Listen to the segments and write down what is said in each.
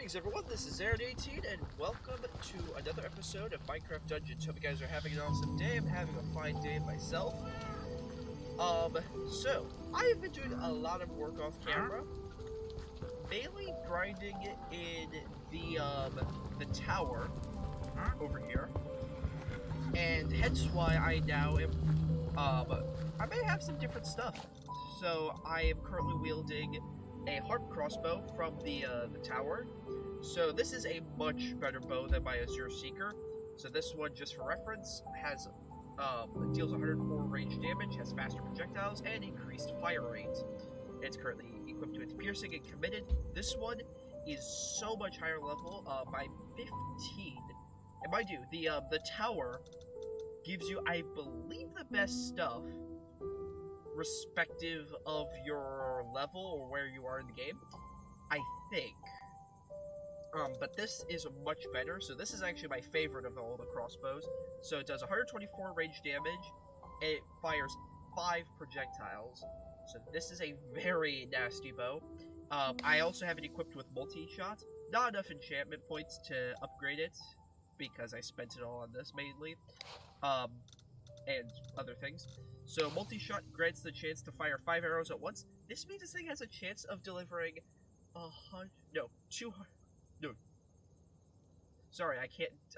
Greetings everyone, this is Aaron18 and welcome to another episode of Minecraft Dungeons. Hope you guys are having an awesome day. I'm having a fine day myself. So, I have been doing a lot of work off camera, mainly grinding in the tower over here, and hence why I now am, I may have some different stuff. So, I am currently wielding a harp crossbow from the tower. So this is a much better bow than my Azure Seeker. So this one, just for reference, has deals 104 range damage, has faster projectiles, and increased fire rate. It's currently equipped with piercing and committed. This one is so much higher level, by 15. And mind you, the tower gives you, I believe, the best stuff respective of your level or where you are in the game, I think. But this is much better, so this is actually my favorite of all the crossbows. So it does 124 range damage, and it fires 5 projectiles. So this is a very nasty bow. I also have it equipped with multi-shot. Not enough enchantment points to upgrade it, because I spent it all on this mainly. And other things. So multi-shot grants the chance to fire 5 arrows at once. This means this thing has a chance of delivering 200. No. Sorry, I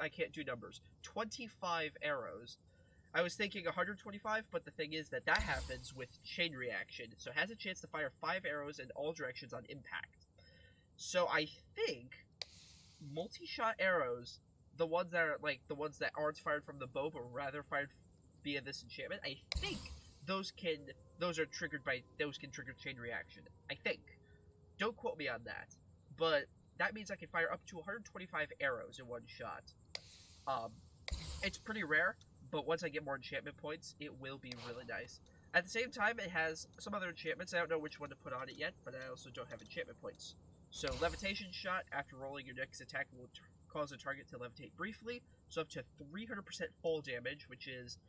can't do numbers. 25 arrows. I was thinking 125, but the thing is that happens with chain reaction. So it has a chance to fire 5 arrows in all directions on impact. So I think multi-shot arrows, the ones that aren't fired from the bow but rather fired via this enchantment, I think those can trigger chain reaction. I think. Don't quote me on that. But that means I can fire up to 125 arrows in one shot. It's pretty rare, but once I get more enchantment points, it will be really nice. At the same time, it has some other enchantments. I don't know which one to put on it yet, but I also don't have enchantment points. So, levitation shot, after rolling your next attack, will cause a target to levitate briefly, so up to 300% fall damage, which is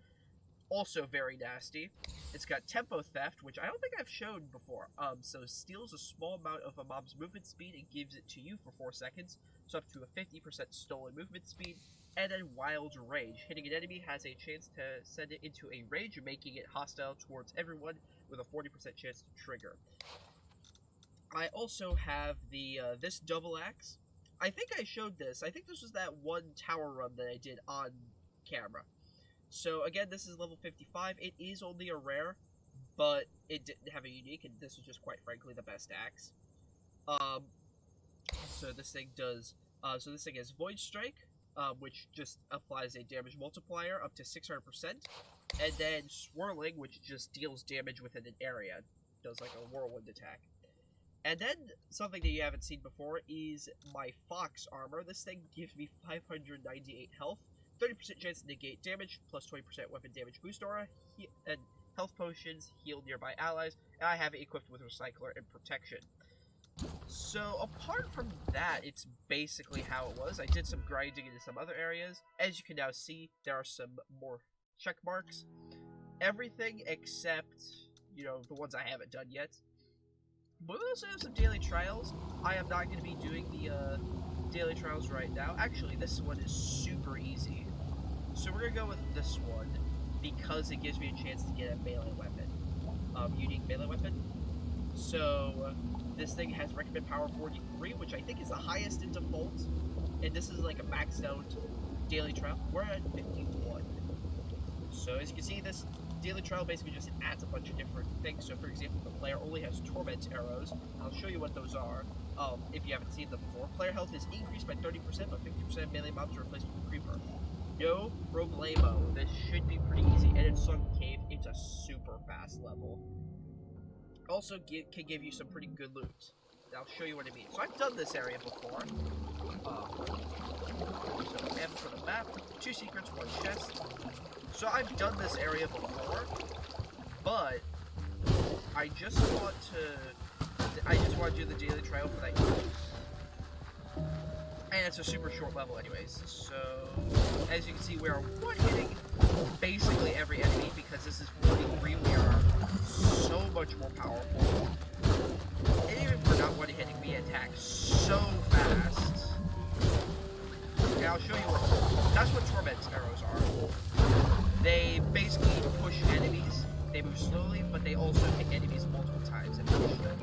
also very nasty. It's got tempo theft, which I don't think I've shown before. So steals a small amount of a mob's movement speed and gives it to you for 4 seconds, so up to a 50% stolen movement speed. And then wild rage. Hitting an enemy has a chance to send it into a rage, making it hostile towards everyone with a 40% chance to trigger. I also have this double axe. I think I showed this. I think this was that one tower run that I did on camera. So again, this is level 55. It is only a rare, but it didn't have a unique, and this is just quite frankly the best axe. So this thing has Void Strike, which just applies a damage multiplier up to 600%, and then Swirling, which just deals damage within an area, does like a whirlwind attack. And then something that you haven't seen before is my Fox armor. This thing gives me 598 health. 30% chance to negate damage, plus 20% weapon damage boost aura, and health potions, heal nearby allies, and I have it equipped with Recycler and Protection. So, apart from that, it's basically how it was. I did some grinding into some other areas. As you can now see, there are some more check marks. Everything except, the ones I haven't done yet. But we also have some daily trials. I am not going to be doing the daily trials right now. Actually, this one is super easy. So we're going to go with this one, because it gives me a chance to get a melee weapon. Unique melee weapon. So, this thing has recommend power 43, which I think is the highest in default. And this is like a maxed out daily trial. We're at 51. So as you can see, this daily trial basically just adds a bunch of different things. So for example, the player only has torment arrows. I'll show you what those are, if you haven't seen them before. Player health is increased by 30%, but 50% of melee mobs are replaced with a creeper. No problemo. This should be pretty easy. And in Sunken Cave, it's a super fast level. Also can give you some pretty good loot. And I'll show you what I mean. So I've done this area before. So M for the map, 2 secrets, 1 chest. So I've done this area before, but I just want to do the daily trial for that use. And it's a super short level anyways. So as you can see, we are one-hitting basically every enemy, because this is 43. We are so much more powerful. And even if we're not one-hitting, we attack so fast. I'll show you what. That's what torment arrows are. They basically push enemies. They move slowly, but they also hit enemies multiple times and push them.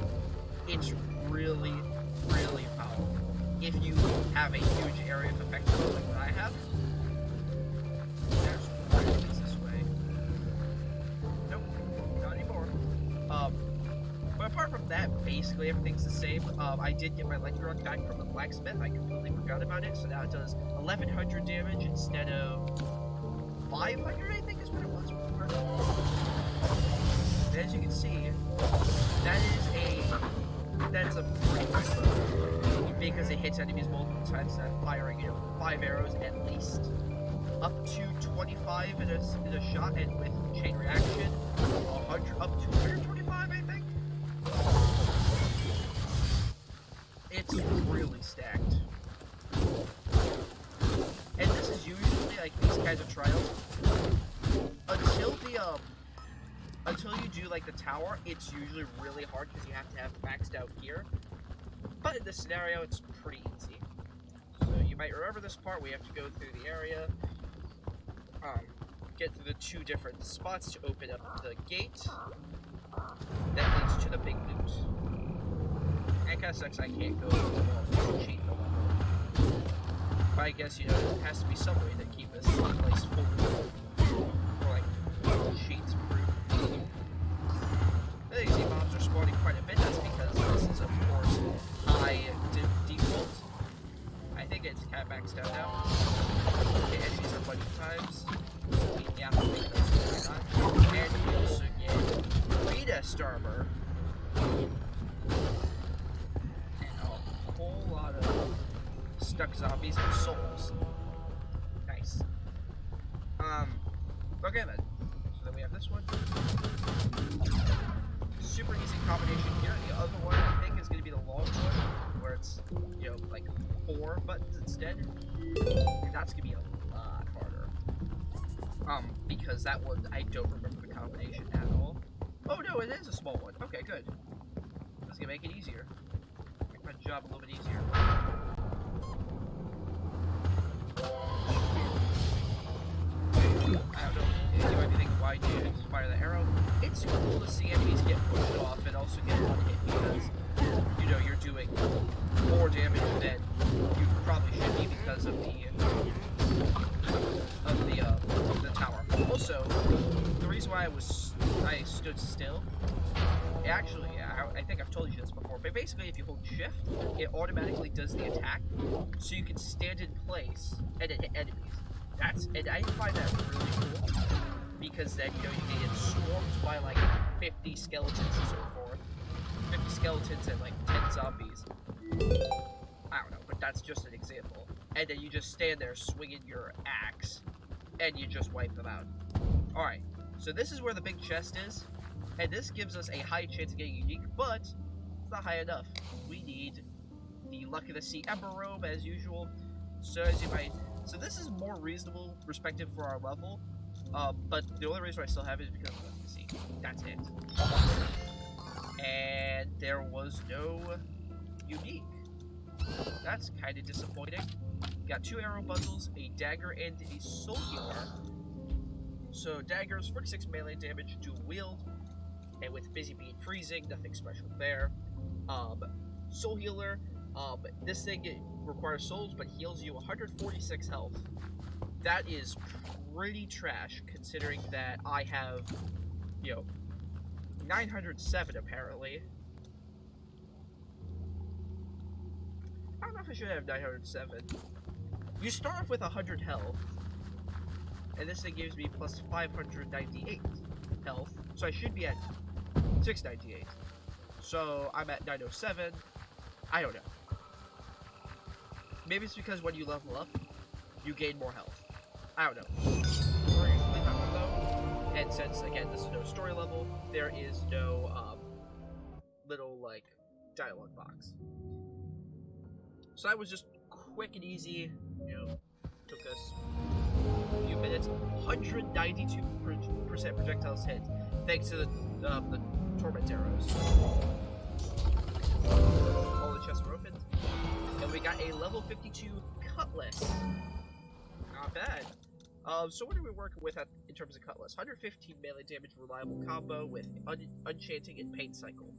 It's really, really powerful. If you have a huge area of effectiveness like what I have, there's more enemies this way. Nope, not anymore. But apart from that, basically everything's the same. I did get my Electron back from the blacksmith. I completely forgot about it, so now it does 1100 damage instead of 500, I think is what it was before. And as you can see, that's a pretty good bow, because it hits enemies multiple times and I'm firing, 5 arrows at least. Up to 25 in a shot, and with chain reaction, 100 up to 125, I think. It's really stacked. And this is usually like these kinds of trials. Until you do like the tower, it's usually really hard because you have to have maxed out gear. But in this scenario, it's pretty easy. So you might remember this part. We have to go through the area, get to the 2 different spots to open up the gate that leads to the big loot. And kind of sucks I can't go to the cheat the level. But I guess, there has to be some way to keep this place full. Or like, cheats proof. I think these mobs are spawning quite a bit. That's because this is, of course, high default. I think it's kind of maxed out now. Okay, enemies are bunch of times. Yeah, I think that's what we got. And we also get Rita Starmer. And a whole lot of stuck zombies and souls. Nice. Okay then. So then we have this one. Super easy combination here. The other one I think is going to be the long one, where it's, like 4 buttons instead. And that's going to be a lot harder. Because that one, I don't remember the combination at all. Oh no, it is a small one. Okay, good. This is going to make it easier. Make my job a little bit easier. I don't know. You might be thinking, why do you just fire the arrow? It's cool to see enemies get pushed off and also get one hit because, you're doing more damage than you probably should be because of the tower. Also, the reason why I stood still, actually, I think I've told you this before, but basically if you hold shift, it automatically does the attack, so you can stand in place and hit enemies. And I find that really cool, because then, you can get swarmed by, like, 50 skeletons and so forth. 50 skeletons and, like, 10 zombies. I don't know, but that's just an example. And then you just stand there swinging your axe, and you just wipe them out. Alright, so this is where the big chest is, and this gives us a high chance of getting unique, but it's not high enough. We need the Luck of the Sea Ember Robe, as usual. So this is more reasonable perspective for our level, but the only reason I still have it is because of the sea. That's it. And there was no unique. That's kind of disappointing. Got 2 arrow bundles, a dagger, and a soul healer. So daggers, 46 melee damage, dual wield, and with busy bee and freezing, nothing special there. Soul healer. This thing requires souls, but heals you 146 health. That is pretty trash, considering that I have, 907 apparently. I don't know if I should have 907. You start off with 100 health, and this thing gives me plus 598 health, so I should be at 698. So I'm at 907. I don't know. Maybe it's because when you level up, you gain more health. I don't know. We're going to complete that one though. And since, again, this is no story level, there is no little, like, dialogue box. So that was just quick and easy. Took us a few minutes. 192% projectiles hit, thanks to the torment arrows. All the chests were opened. And we got a level 52 cutlass. Not bad. So what are we working with in terms of cutlass? 115 melee damage, reliable combo with Enchanting and Pain Cycle.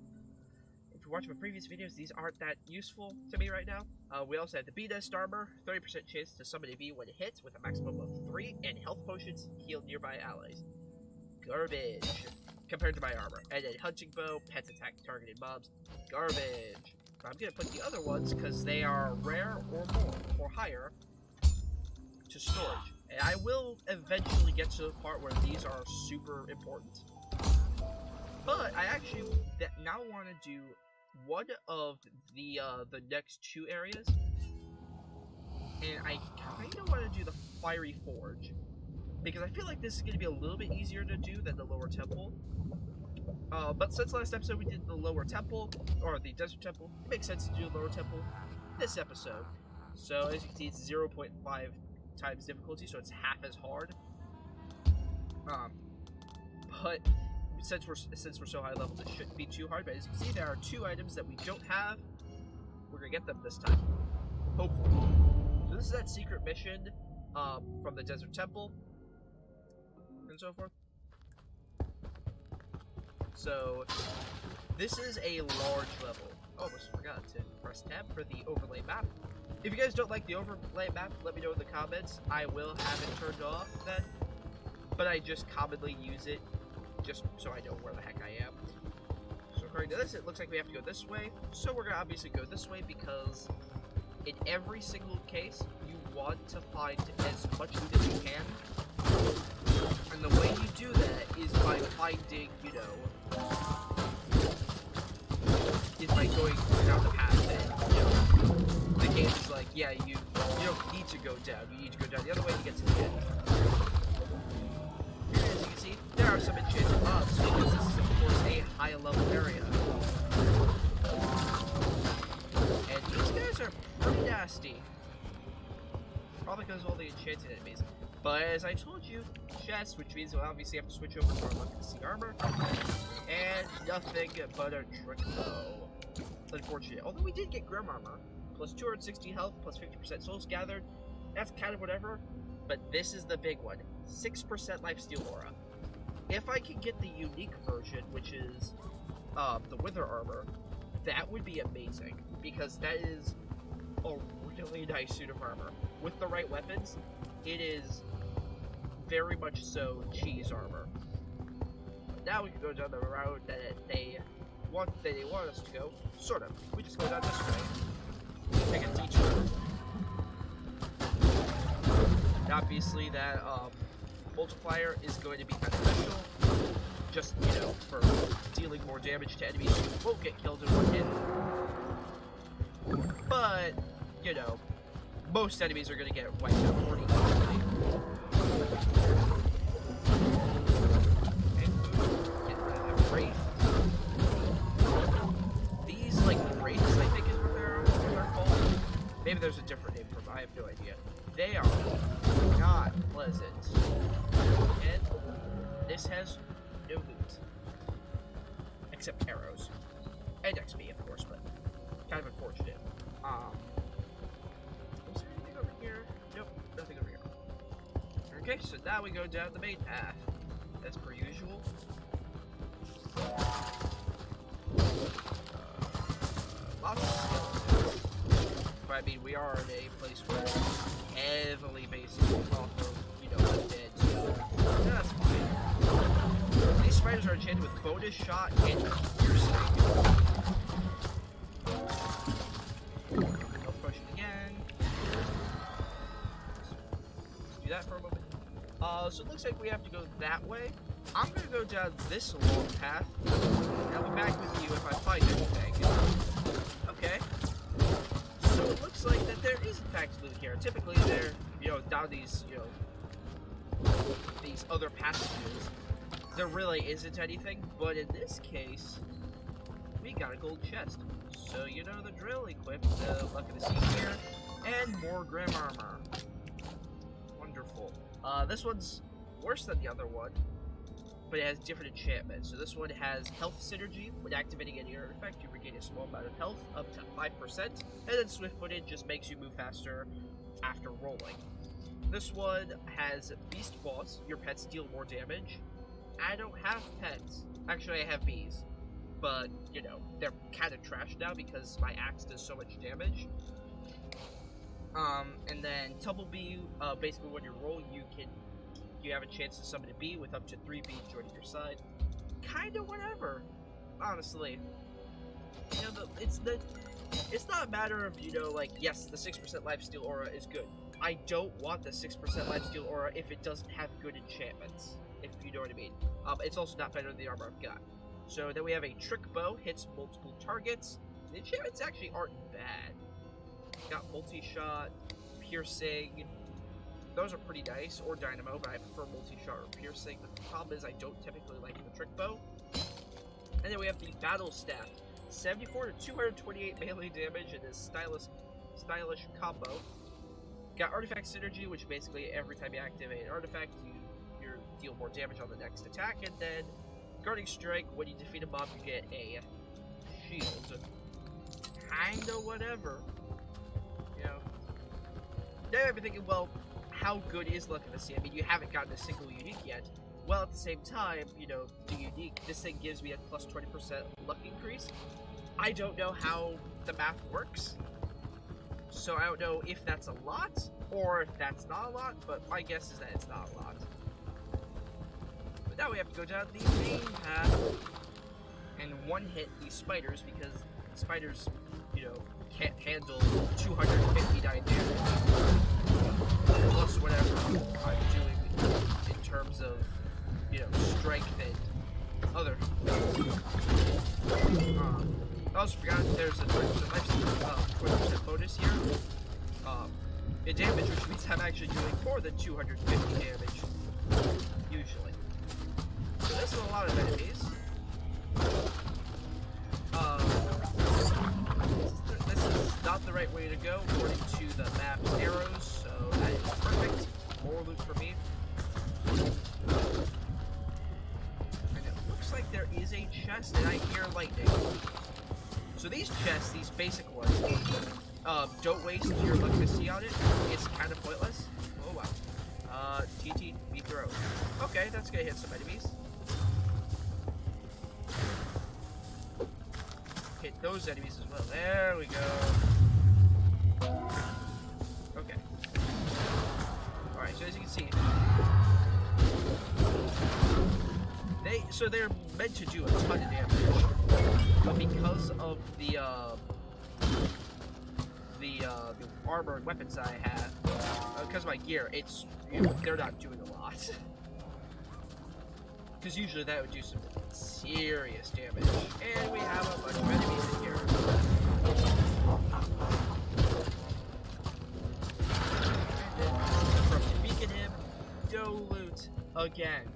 If you're watching my previous videos, these aren't that useful to me right now. We also have the B-Nest armor, 30% chance to summon a V when it hits with a maximum of 3, and health potions heal nearby allies. Garbage compared to my armor. And then hunting bow, pets attack targeted mobs. Garbage. I'm gonna put the other ones because they are rare or more or higher to storage. And I will eventually get to the part where these are super important. But I actually now want to do one of the next 2 areas. And I kind of want to do the Fiery Forge. Because I feel like this is going to be a little bit easier to do than the Lower Temple. But since last episode we did the Lower Temple, or the Desert Temple, it makes sense to do the Lower Temple this episode. So as you can see, it's 0.5 times difficulty, so it's half as hard. But since we're so high level, this shouldn't be too hard. But as you can see, there are 2 items that we don't have. We're gonna get them this time, hopefully. So this is that secret mission from the Desert Temple and so forth. So this is a large level. Almost forgot to press tab for the overlay map. If you guys don't like the overlay map, let me know in the comments. I will have it turned off then. But I just commonly use it just so I know where the heck I am. So according to this, it looks like we have to go this way. So we're going to obviously go this way because in every single case, you want to find as much loot as you can. And the way you do that is by finding, you know, is by going down the path that, you know, the game is like, yeah, you don't need to go down. You need to go down the other way to get to the end. And as you can see, there are some enchanted mobs because this is, of course, a high level area. And these guys are pretty nasty. Probably because of all the enchanted enemies. But as I told you, chest, which means we'll obviously have to switch over to our legacy armor. And nothing but a trick bow. Unfortunate. Although we did get Grim Armor. Plus 260 health, plus 50% souls gathered. That's kind of whatever. But this is the big one. 6% lifesteal aura. If I can get the unique version, which is the Wither Armor, that would be amazing. Because that is a really nice suit of armor. With the right weapons, it is very much so cheese armor. But now we can go down the road that they want us to go. Sort of. We just go down this way. Take a detour. And obviously that multiplier is going to be beneficial. Just, you know, for dealing more damage to enemies who won't get killed in one hit. But, you know, most enemies are going to get wiped out pretty easily. Get rid of that Wraith. These, like, Wraiths, I think is what they're called. Maybe there's a different name for them, I have no idea. They are not pleasant. And this has no loot. Except arrows. And XP, of course, but kind of unfortunate. Was there anything over here? Nope, nothing over here. Okay, so now we go down the main path. As per usual. Lots of skeletons. But I mean, we are in a place where heavily based off of, you know, undead, so that's fine. These spiders are enchanted with bonus shot and piercing. Health potion again. Let's do that for a moment. So it looks like we have to go that way. I'm gonna go down this long path, and I'll be back with you if I find anything. Okay. So it looks like that there is in fact loot here. Typically they're, you know, down these, you know, these other passages, there really isn't anything, but in this case, we got a gold chest. So you know the drill, equip the Luck of the Sea here, and more Grim Armor. Wonderful. This one's worse than the other one, but it has different enchantments. So this one has health synergy. When activating any artifact, you regain a small amount of health, up to 5%, and then swift-footed just makes you move faster after rolling. This one has Beast Boss. Your pets deal more damage. I don't have pets. Actually, I have bees. But, you know, they're kind of trash now because my axe does so much damage. And then Tumblebee, basically when you roll, you have a chance to summon a bee with up to 3 bees joining your side. Kinda whatever, honestly. You know, it's not a matter of, you know, like, yes, the 6% lifesteal aura is good. I don't want the 6% lifesteal aura if it doesn't have good enchantments, if you know what I mean. It's also not better than the armor I've got. So then we have a trick bow, hits multiple targets. The enchantments actually aren't bad. Got multi-shot, piercing. Those are pretty nice, or dynamo, but I prefer multi-shot or piercing. The problem is I don't typically like the trick bow. And then we have the battle staff. 74 to 228 melee damage in this stylish combo. Got artifact synergy, which basically every time you activate an artifact, you deal more damage on the next attack, and then guarding strike. When you defeat a mob, you get a shield. Kinda whatever. You know. Now I'm thinking, well, how good is Legitimacy? I mean, you haven't gotten a single unique yet. Well, at the same time, you know, the unique, this thing gives me a plus 20% luck increase. I don't know how the math works. So I don't know if that's a lot, or if that's not a lot, but my guess is that it's not a lot. But now we have to go down the main path and one-hit these spiders, because spiders, you know, can't handle 259 damage. Plus whatever I'm doing in terms of, you know, strength and other. I also forgot there's a 20% bonus here. In damage, which means I'm actually doing more than 250 damage, usually. So this is a lot of enemies. This is not the right way to go, according to the map's arrows, so that is perfect. More loot for me. And it looks like there is a chest, and I hear lightning. So these chests, these basic ones, don't waste your electricity on it. It's kind of pointless. Oh wow. TT, be throw. Okay, that's gonna hit some enemies. Hit those enemies as well. There we go. Okay. Alright, so as you can see, they're meant to do a ton of damage, but because of the armor and weapons I have, because of my gear, it's, you know, they're not doing a lot. Because usually that would do some serious damage. And we have a bunch of enemies in here. And then from beacon him, go loot again.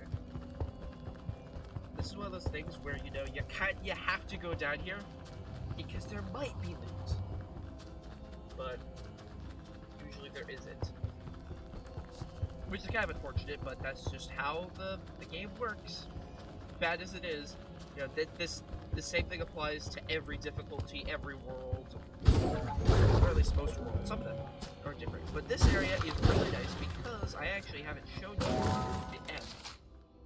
This is one of those things where, you know, you have to go down here because there might be loot, but usually there isn't, which is kind of unfortunate. But that's just how the game works. Bad as it is, you know, the same thing applies to every difficulty, every world, or at least most worlds. Some of them are different, but this area is really nice because I actually haven't shown you the end.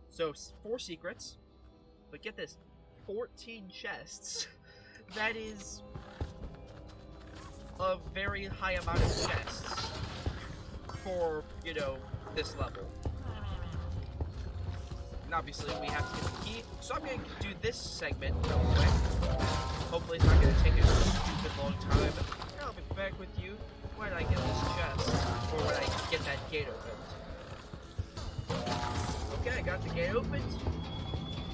So 4 secrets. But get this, 14 chests. That is a very high amount of chests for, you know, this level. And obviously we have to get the key, so I'm going to do this segment real quick. Hopefully it's not going to take a stupid long time, and I'll be back with you when I get this chest, or when I get that gate opened. Okay, I got the gate opened.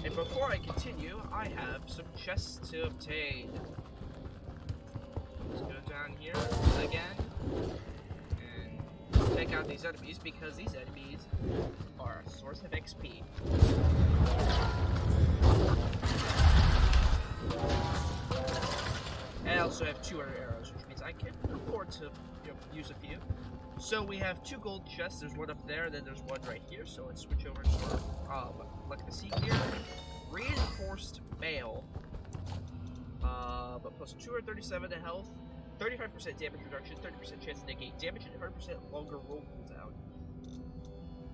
And before I continue, I have some chests to obtain. Let's go down here again and take out these enemies, because these enemies are a source of XP. And I also have 200 arrows, which means I can afford to, you know, use a few. So we have 2 gold chests. There's one up there, and then there's one right here. So let's switch over to Legacy here. Reinforced mail. But plus 237 to health, 35% damage reduction, 30% chance to negate damage, and 100% longer roll cooldown.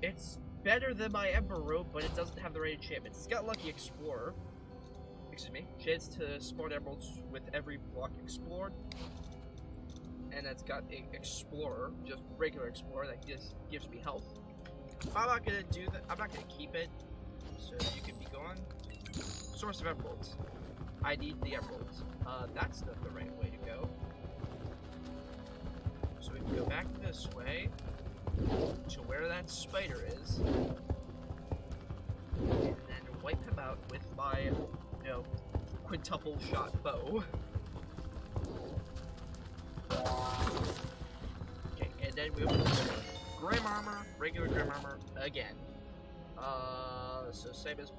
It's better than my Ember Robe, but it doesn't have the right enchantments. It's got Lucky Explorer. Excuse me. Chance to spawn emeralds with every block explored. And that's got a Explorer, just regular Explorer, that just gives me health. I'm not gonna do that. I'm not gonna keep it. So you can be gone. Source of emeralds. I need the emeralds. That's not the right way to go. So we can go back this way to where that spider is, and then wipe him out with my, you know, quintuple shot bow. Okay, and then we open Grim Armor, regular Grim Armor again. So same as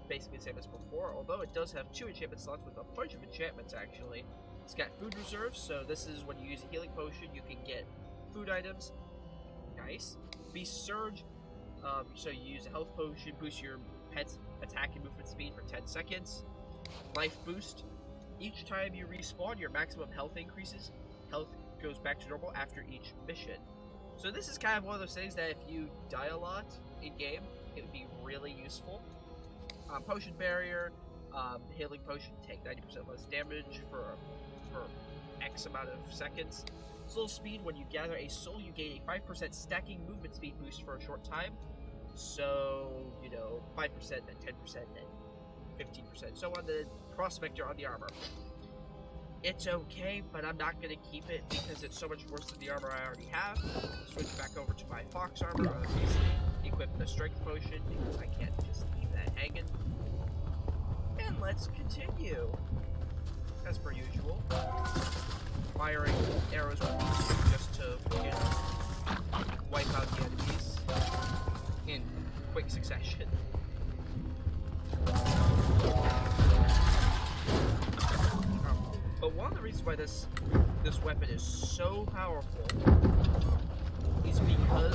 basically same as before, although it does have 2 enchantment slots with a bunch of enchantments actually. It's got food reserves, so this is when you use a healing potion, you can get food items. Nice. Beast Surge, so you use a health potion, boost your pet's attack and movement speed for 10 seconds. Life Boost. Each time you respawn, your maximum health increases. Health goes back to normal after each mission. So this is kind of one of those things that if you die a lot in-game, it would be really useful. Potion Barrier, Healing Potion, take 90% less damage for X amount of seconds. Soul Speed, when you gather a soul, you gain a 5% stacking movement speed boost for a short time. So, you know, 5%, then 10%, then 15%, so on. The Prospector on the armor. It's okay, but I'm not going to keep it because it's so much worse than the armor I already have. Switch back over to my Fox armor, obviously. Equip the Strength Potion because I can't just leave that hanging. And let's continue. As per usual. Firing arrows with these just to, you know, wipe out the enemies in quick succession. But one of the reasons why this weapon is so powerful is because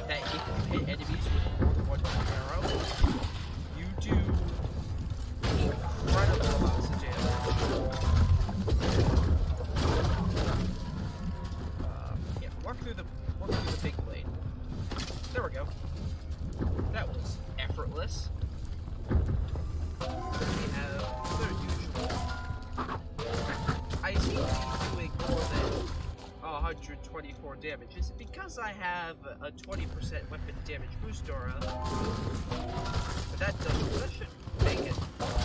that if you hit enemies with more than one arrow, you do incredible amounts of damage. Yeah, walk through the big blade. There we go. That was effortless. We have the usual. I seem to be doing more than 124 damage. Is it because I have a 20% weapon damage boost aura? But that shouldn't make it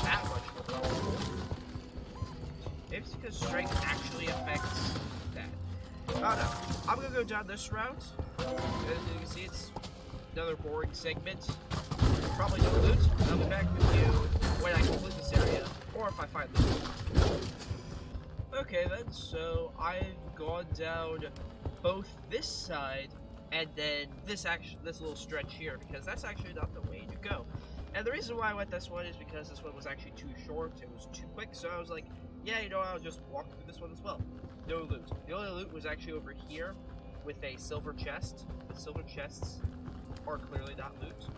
that much more powerful. Maybe it's because strength actually affects that. Oh no. I'm gonna go down this route. As you can see, it's another boring segment. Probably no loot. I'll be back with you when I complete this area, or if I find loot. Okay then, so I've gone down both this side and then this little stretch here, because that's actually not the way to go. And the reason why I went this one is because this one was actually too short, it was too quick, so I was like, yeah, you know, I'll just walk through this one as well. No loot. The only loot was actually over here with a silver chest. The silver chests are clearly not loot.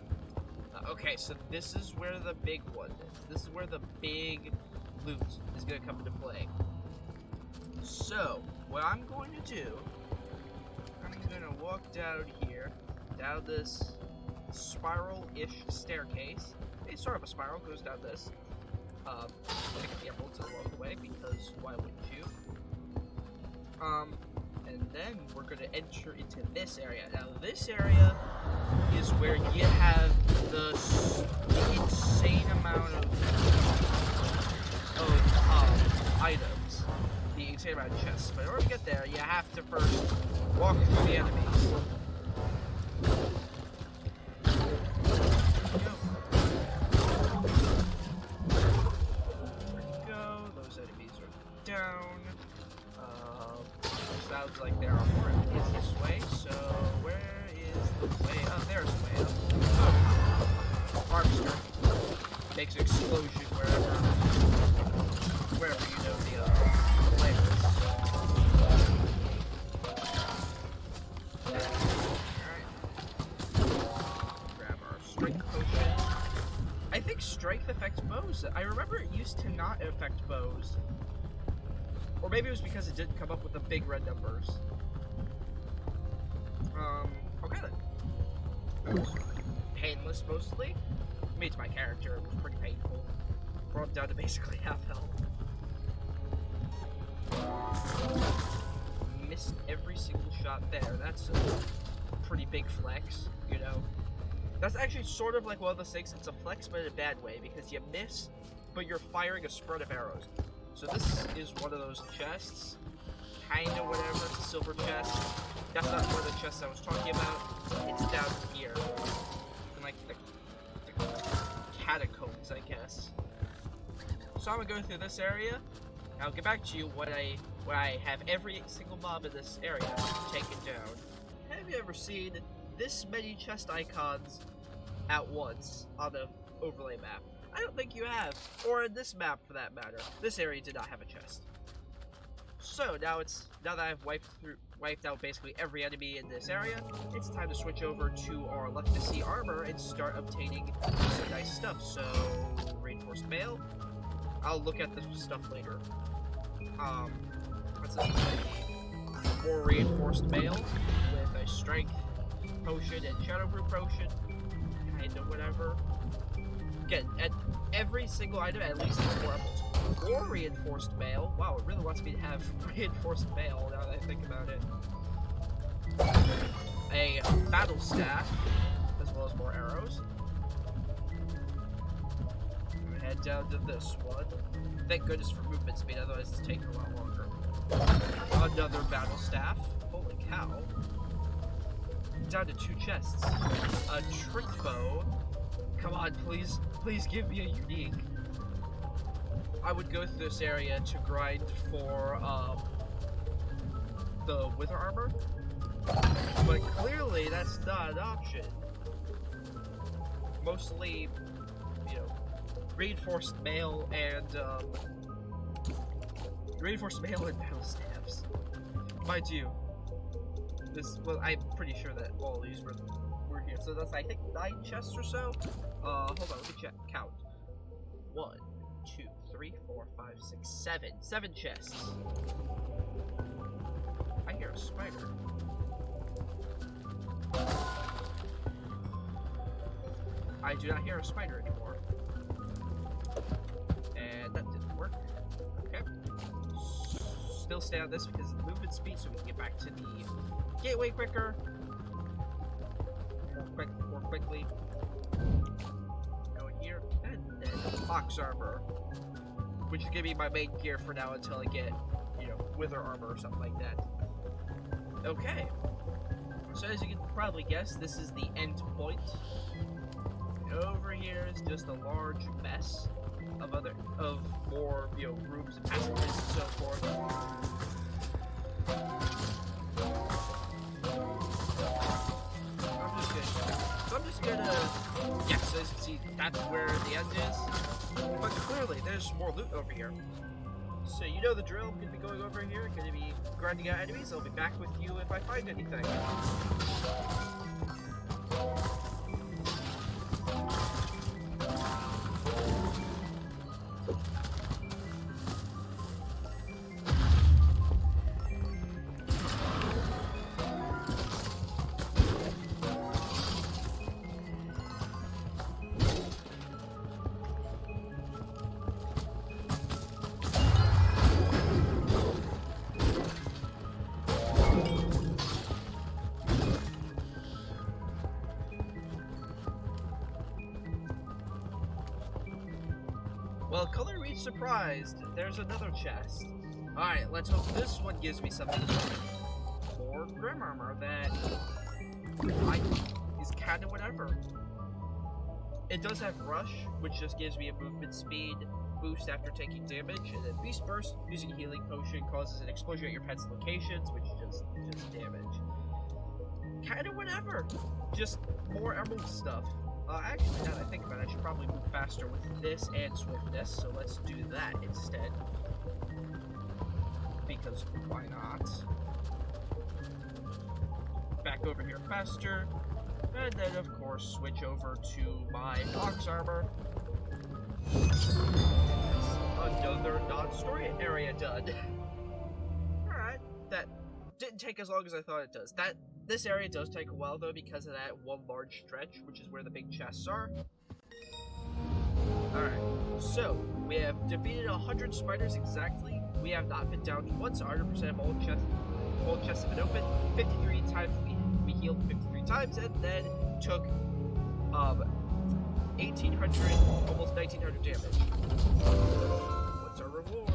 Okay, so this is where the big one is. This is where the big loot is going to come into play. So, what I'm going to do, I'm going to walk down here, down this spiral-ish staircase. It's sort of a spiral, goes down this. Pick up the emeralds along the way, because why wouldn't you? And then we're going to enter into this area. Now, this area is where you have the insane amount of items. The insane amount of chests. But in order to get there, you have to first walk through the enemies. Those enemies are down. Sounds like there are more enemies this way, so where is the way up? There's the way up. Oh. Harvester makes an explosion wherever you know the layer is. Alright. Grab our strength potion. I think strength affects bows. I remember it used to not affect bows. Or maybe it was because it didn't come up with the big red numbers. Okay then. It was painless mostly. I mean, to my character, it was pretty painful. Brought down to basically half health. Missed every single shot there. That's a pretty big flex, you know. That's actually sort of like one of those things. It's a flex, but in a bad way, because you miss, but you're firing a spread of arrows. So this is one of those chests. Kinda whatever, it's a silver chest. That's not one of the chests I was talking about. It's down here. In like the catacombs, I guess. So I'm gonna go through this area. I'll get back to you when I have every single mob in this area taken down. Have you ever seen this many chest icons at once on the overlay map? I don't think you have, or in this map for that matter. This area did not have a chest. So now that I've wiped out basically every enemy in this area, it's time to switch over to our Legacy armor and start obtaining some nice stuff. So reinforced mail. I'll look at the stuff later. What's this? More reinforced mail with a strength potion and shadowproof potion. Kinda whatever. Again, at every single item, at least it's 4 emeralds. More reinforced mail. Wow, it really wants me to have reinforced mail now that I think about it. A battle staff, as well as more arrows. I'm gonna head down to this one. Thank goodness for movement speed, otherwise it's taking a lot longer. Another battle staff. Holy cow. Down to 2 chests. A trick bow. Come on, please give me a unique. I would go through this area to grind for the wither armor, but clearly that's not an option. Mostly, you know, reinforced mail and battle staffs. Mind you, well, I'm pretty sure that all these were here. So that's, I think, 9 chests or so. Hold on, let me count. 1, 2, 3, 4, 5, 6, 7. 7 chests. I hear a spider. I do not hear a spider anymore. And that didn't work. Okay. Still stay on this because of the movement speed, so we can get back to the gateway quicker. More quickly. Go in here, and then box armor, which is gonna be my main gear for now until I get, you know, wither armor or something like that. Okay. So as you can probably guess, this is the end point. Over here is just a large mess of more, you know, rooms and passages and so forth. I'm just gonna, yeah, so as you can see, that's where the end is. But clearly, there's more loot over here. So you know the drill. I'm gonna be going over here, gonna be grinding out enemies. I'll be back with you if I find anything. Well, color reach surprised. There's another chest. Alright, let's hope this one gives me something. More grim armor that is kind of whatever. It does have rush, which just gives me a movement speed boost after taking damage, and then beast burst using healing potion causes an explosion at your pet's locations, which is just damage. Kind of whatever. Just more emerald stuff. Actually, now that I think about it, I should probably move faster with this and swiftness, so let's do that instead. Because why not? Back over here faster, and then of course switch over to my box armor. Another non-story area done. that didn't take as long as I thought it does. This area does take a while though because of that one large stretch, which is where the big chests are. Alright, so we have defeated 100 spiders exactly. We have not been down once. 100% of all chests have been opened. 53 times we healed 53 times, and then took 1,800, almost 1,900 damage. What's our reward?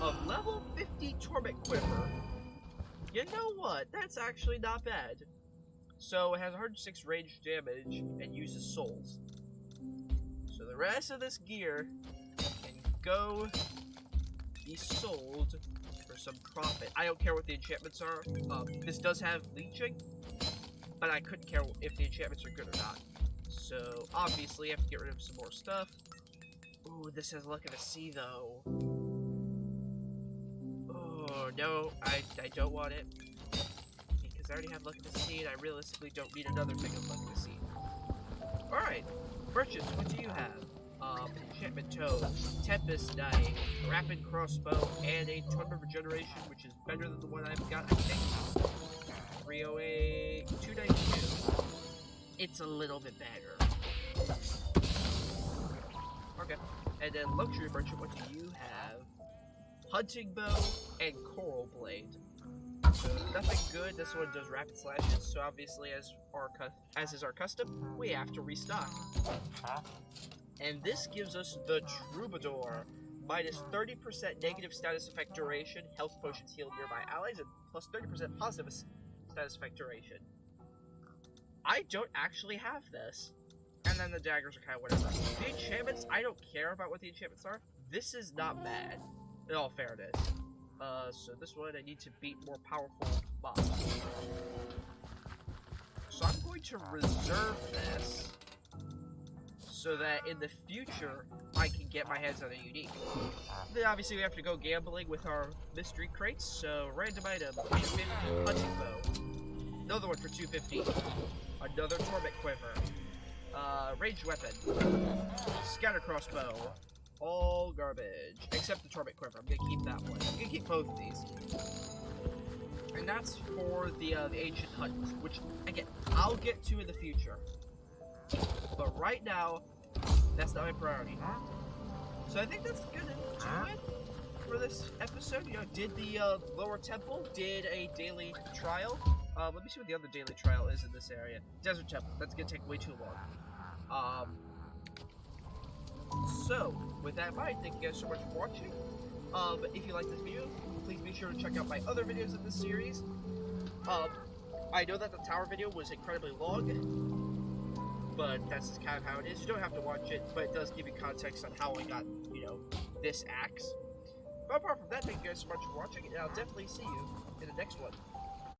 Of level 50 Torment Quiver. You know what? That's actually not bad. So it has 106 range damage and uses souls. So the rest of this gear can go be sold for some profit. I don't care what the enchantments are. This does have leeching, but I couldn't care if the enchantments are good or not. So obviously I have to get rid of some more stuff. Ooh, this has Luck of the Sea though. Oh no, I don't want it. Because I already have Luck of the Sea and I realistically don't need another thing of Luck of the Sea. Alright, merchants, what do you have? Enchantment Toad, Tempest Knife, Rapid Crossbow, and a Ton of Regeneration, which is better than the one I've got, I think. 308, 292. It's a little bit better. Okay. And then Luxury Merchant, what do you have? Hunting Bow and Coral Blade. So nothing good. This one does rapid slashes, so obviously as is our custom, we have to restock. And this gives us the Troubadour. Minus 30% negative status effect duration, health potions heal nearby allies, and plus 30% positive status effect duration. I don't actually have this. And then the daggers are kind of whatever. The enchantments, I don't care about what the enchantments are. This is not bad, in all fairness. So this one, I need to beat more powerful mobs. So I'm going to reserve this, so that in the future, I can get my hands on a unique. Then obviously we have to go gambling with our mystery crates, so random item, 250 hunting bow. Another one for 250. Another torment quiver. Ranged weapon. Scatter crossbow. All garbage. Except the torment quiver. I'm gonna keep that one. I'm gonna keep both of these. And that's for the ancient hunt, which, again, I'll get to in the future. But right now, that's not my priority. So I think that's gonna do it for this episode. You know, did the lower temple, did a daily trial. Let me see what the other daily trial is in this area. Desert temple. That's gonna take way too long. So with that in mind, thank you guys so much for watching. If you like this video, please be sure to check out my other videos in this series. I know that the tower video was incredibly long, but that's just kind of how it is. You don't have to watch it, but it does give you context on how I got, you know, this axe. But apart from that, thank you guys so much for watching, and I'll definitely see you in the next one.